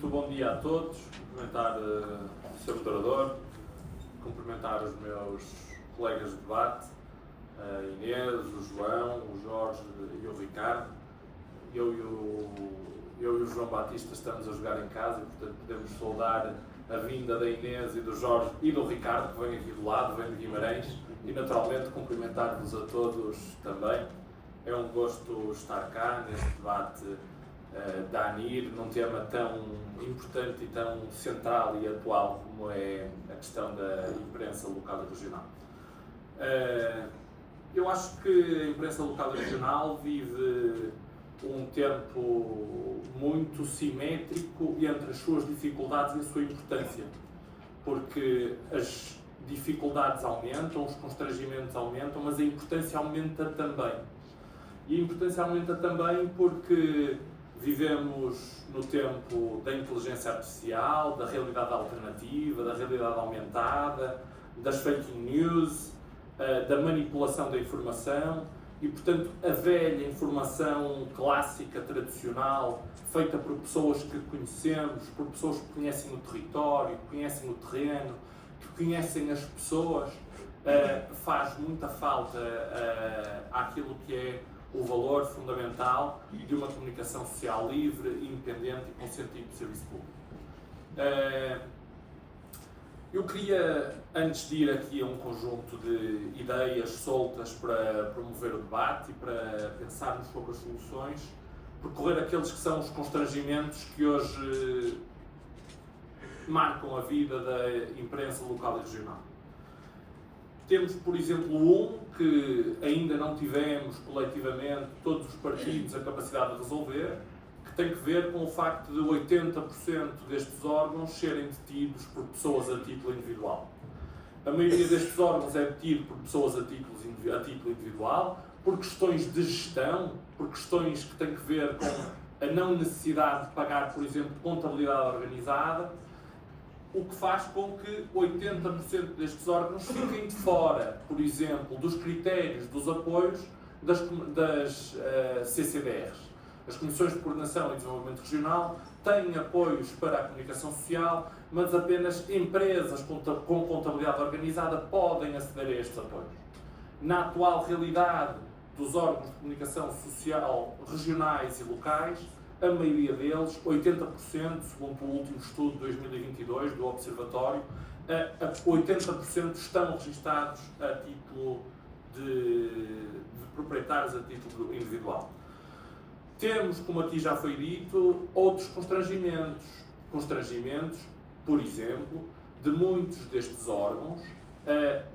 Muito bom dia a todos, cumprimentar o Sr. Moderador, cumprimentar os meus colegas de debate, a Inês, o João, o Jorge e o Ricardo. Eu e o João Batista estamos a jogar em casa e, portanto, podemos saudar a vinda da Inês e do Jorge e do Ricardo, que vem aqui do lado, vem de Guimarães, e naturalmente cumprimentar-vos a todos também. É um gosto estar cá neste debate da ANIR, num tema tão importante e tão central e atual como é a questão da imprensa local e regional. Eu acho que a imprensa local e regional vive um tempo muito simétrico entre as suas dificuldades e a sua importância, porque as dificuldades aumentam, os constrangimentos aumentam, mas a importância aumenta também. E a importância aumenta também porque vivemos no tempo da inteligência artificial, da realidade alternativa, da realidade aumentada, das fake news, da manipulação da informação e, portanto, a velha informação clássica, tradicional, feita por pessoas que conhecemos, por pessoas que conhecem o território, que conhecem o terreno, que conhecem as pessoas, faz muita falta àquilo que é o valor fundamental de uma comunicação social livre, independente e com sentido de serviço público. Eu queria, antes de ir aqui a um conjunto de ideias soltas para promover o debate e para pensarmos sobre as soluções, percorrer aqueles que são os constrangimentos que hoje marcam a vida da imprensa local e regional. Temos, por exemplo, que ainda não tivemos coletivamente todos os partidos a capacidade de resolver, que tem que ver com o facto de 80% destes órgãos serem detidos por pessoas a título individual. A maioria destes órgãos é detido por pessoas a título individual, por questões de gestão, por questões que têm que ver com a não necessidade de pagar, por exemplo, contabilidade organizada, o que faz com que 80% destes órgãos fiquem de fora, por exemplo, dos critérios dos apoios das CCDRs. As Comissões de Coordenação e Desenvolvimento Regional têm apoios para a comunicação social, mas apenas empresas com contabilidade organizada podem aceder a estes apoios. Na atual realidade dos órgãos de comunicação social regionais e locais, a maioria deles, 80%, segundo o último estudo de 2022 do Observatório, 80% estão registados a título de proprietários a título individual. Temos, como aqui já foi dito, outros constrangimentos. Constrangimentos, por exemplo, de muitos destes órgãos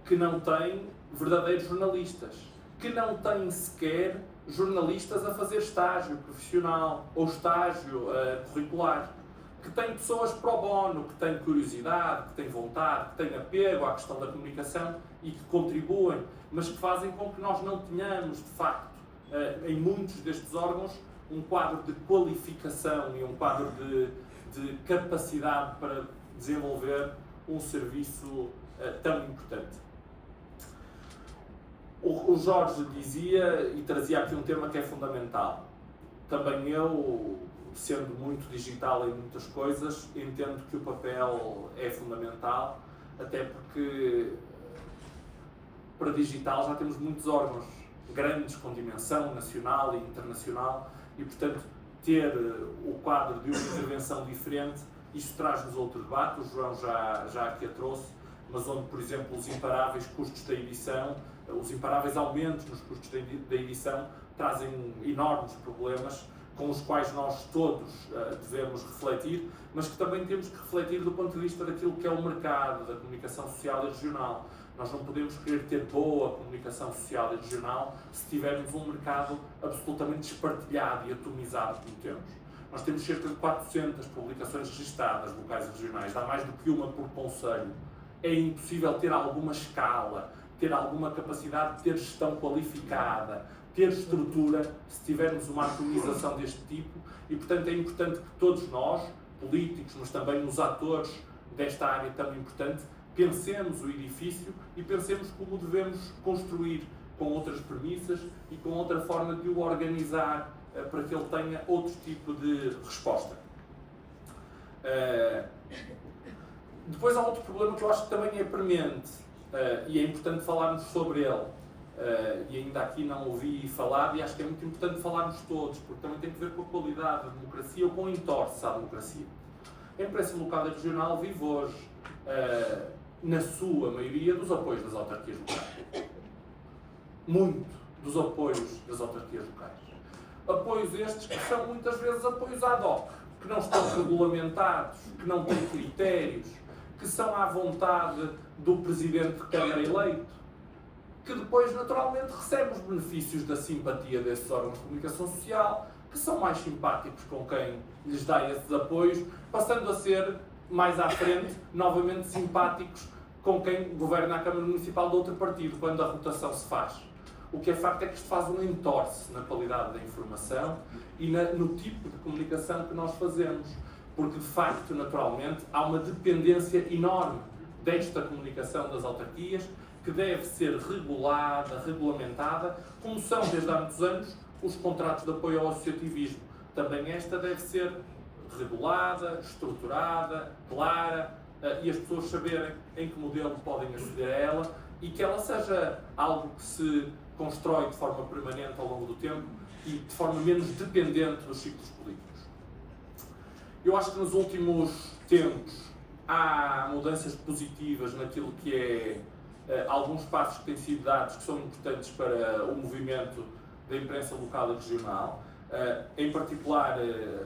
que não têm verdadeiros jornalistas, que não têm sequer jornalistas a fazer estágio profissional ou estágio curricular, que têm pessoas pro bono, que têm curiosidade, que têm vontade, que têm apego à questão da comunicação e que contribuem, mas que fazem com que nós não tenhamos, de facto, em muitos destes órgãos, um quadro de qualificação e um quadro de capacidade para desenvolver um serviço tão importante. O Jorge dizia e trazia aqui um tema que é fundamental. Também eu, sendo muito digital em muitas coisas, entendo que o papel é fundamental, até porque para digital já temos muitos órgãos grandes com dimensão nacional e internacional e, portanto, ter o quadro de uma intervenção diferente, isso traz-nos outro debate, o João já aqui a trouxe, mas onde, por exemplo, os imparáveis custos da edição, os imparáveis aumentos nos custos da edição trazem enormes problemas com os quais nós todos devemos refletir, mas que também temos que refletir do ponto de vista daquilo que é o mercado da comunicação social e regional. Nós não podemos querer ter boa comunicação social e regional se tivermos um mercado absolutamente espartilhado e atomizado como temos. Nós temos cerca de 400 publicações registadas locais e regionais, dá mais do que uma por concelho. É impossível ter alguma escala, ter alguma capacidade de ter gestão qualificada, ter estrutura, se tivermos uma atomização deste tipo, e portanto é importante que todos nós, políticos, mas também os atores desta área tão importante, pensemos o edifício e pensemos como devemos construir com outras premissas e com outra forma de o organizar para que ele tenha outro tipo de resposta. Depois há outro problema que eu acho que também é premente, e é importante falarmos sobre ele, e ainda aqui não ouvi falar, e acho que é muito importante falarmos todos, porque também tem que ver com a qualidade da democracia ou com o entorce à democracia. A imprensa local e regional vive hoje, na sua maioria, dos apoios das autarquias locais. Muito dos apoios das autarquias locais. Apoios estes que são muitas vezes apoios ad hoc, que não estão regulamentados, que não têm critérios, que são à vontade do Presidente de Câmara eleito, que depois naturalmente recebe os benefícios da simpatia desses órgãos de comunicação social, que são mais simpáticos com quem lhes dá esses apoios, passando a ser, mais à frente, novamente simpáticos com quem governa a Câmara Municipal de outro partido, quando a rotação se faz. O que é facto é que isto faz um entorce na qualidade da informação e no tipo de comunicação que nós fazemos, porque de facto, naturalmente, há uma dependência enorme desta comunicação das autarquias, que deve ser regulada, regulamentada, como são desde há muitos anos os contratos de apoio ao associativismo. Também esta deve ser regulada, estruturada, clara, e as pessoas saberem em que modelo podem aceder a ela e que ela seja algo que se constrói de forma permanente ao longo do tempo e de forma menos dependente dos ciclos políticos. Eu acho que nos últimos tempos há mudanças positivas naquilo que é alguns passos que têm sido dados que são importantes para o movimento da imprensa local e regional. Em particular,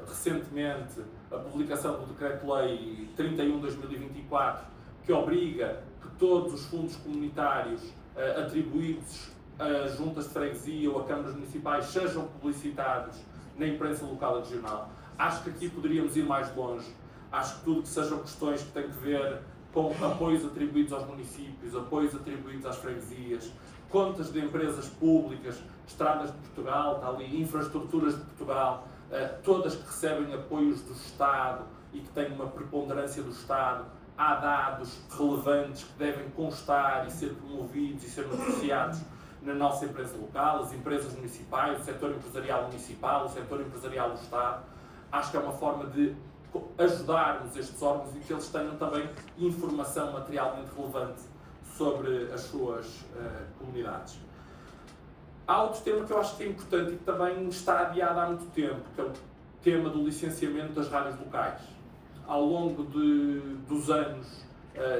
recentemente, a publicação do Decreto-Lei 31/2024, que obriga que todos os fundos comunitários atribuídos a juntas de freguesia ou a câmaras municipais sejam publicitados na imprensa local e regional. Acho que aqui poderíamos ir mais longe. Acho que tudo que sejam questões que têm que ver com apoios atribuídos aos municípios, apoios atribuídos às freguesias, contas de empresas públicas, Estradas de Portugal, está ali, Infraestruturas de Portugal, todas que recebem apoios do Estado e que têm uma preponderância do Estado. Há dados relevantes que devem constar e ser promovidos e ser noticiados na nossa imprensa local, as empresas municipais, o setor empresarial municipal, o setor empresarial do Estado. Acho que é uma forma de ajudarmos estes órgãos e que eles tenham também informação materialmente relevante sobre as suas comunidades. Há outro tema que eu acho que é importante e que também está adiado há muito tempo, que é o tema do licenciamento das rádios locais. Ao longo dos anos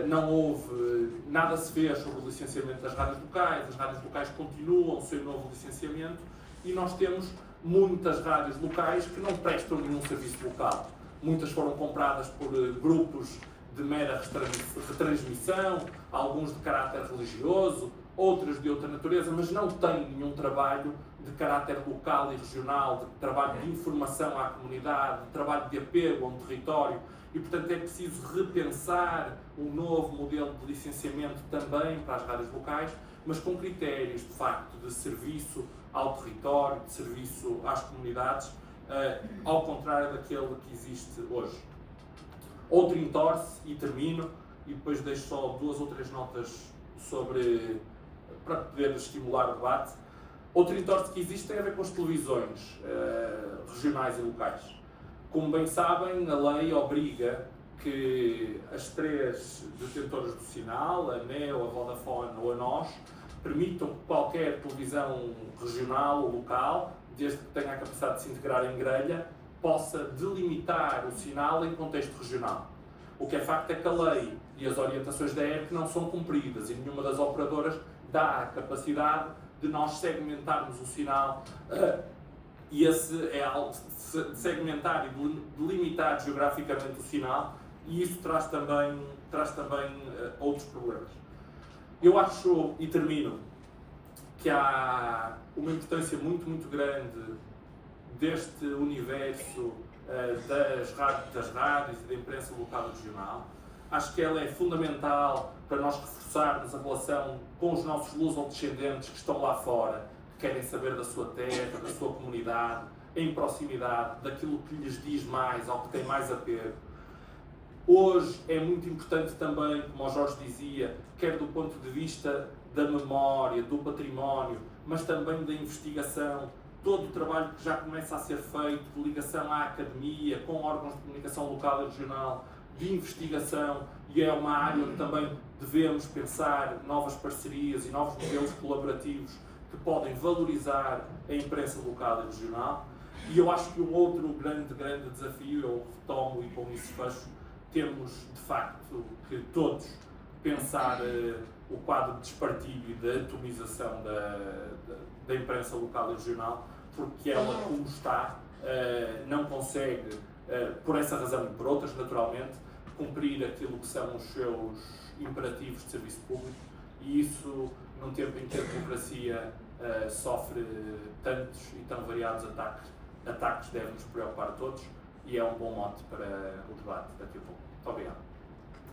não houve, nada se fez sobre o licenciamento das rádios locais, as rádios locais continuam o seu novo licenciamento e nós temos muitas rádios locais que não prestam nenhum serviço local. Muitas foram compradas por grupos de mera retransmissão, alguns de caráter religioso, outras de outra natureza, mas não têm nenhum trabalho de caráter local e regional, de trabalho de informação à comunidade, de trabalho de apego a um território, e portanto é preciso repensar um novo modelo de licenciamento também para as rádios locais, mas com critérios de facto de serviço ao território, de serviço às comunidades, ao contrário daquele que existe hoje. Outro entorce, e termino, e depois deixo só 2 ou 3 notas para poder estimular o debate. Outro entorce que existe tem a ver com as televisões regionais e locais. Como bem sabem, a lei obriga que as 3 detentoras do sinal, a Neo, a Vodafone ou a NOS, permitam que qualquer televisão regional ou local, desde que tenha a capacidade de se integrar em grelha, possa delimitar o sinal em contexto regional. O que é facto é que a lei e as orientações da ERC não são cumpridas e nenhuma das operadoras dá a capacidade de nós segmentarmos o sinal e esse é algo de segmentar e delimitar geograficamente o sinal, e isso traz também outros problemas. Eu acho, e termino, que há uma importância muito, muito grande deste universo das rádios e da imprensa local e regional. Acho que ela é fundamental para nós reforçarmos a relação com os nossos luso-descendentes que estão lá fora, que querem saber da sua terra, da sua comunidade, em proximidade, daquilo que lhes diz mais, ao que tem mais apego. Hoje é muito importante também, como o Jorge dizia, quer do ponto de vista da memória, do património, mas também da investigação, todo o trabalho que já começa a ser feito, de ligação à academia, com órgãos de comunicação local e regional, de investigação, e é uma área onde também devemos pensar novas parcerias e novos modelos colaborativos que podem valorizar a imprensa local e regional. E eu acho que um outro grande desafio, eu retomo e com isso fecho, temos de facto que todos pensar o quadro de despartilho e de atomização da imprensa local e regional, porque ela, como está, não consegue, por essa razão e por outras naturalmente, cumprir aquilo que são os seus imperativos de serviço público, e isso, num tempo em que a democracia sofre tantos e tão variados ataques deve nos preocupar a todos, e é um bom mote para o debate daqui a pouco. Muito obrigado.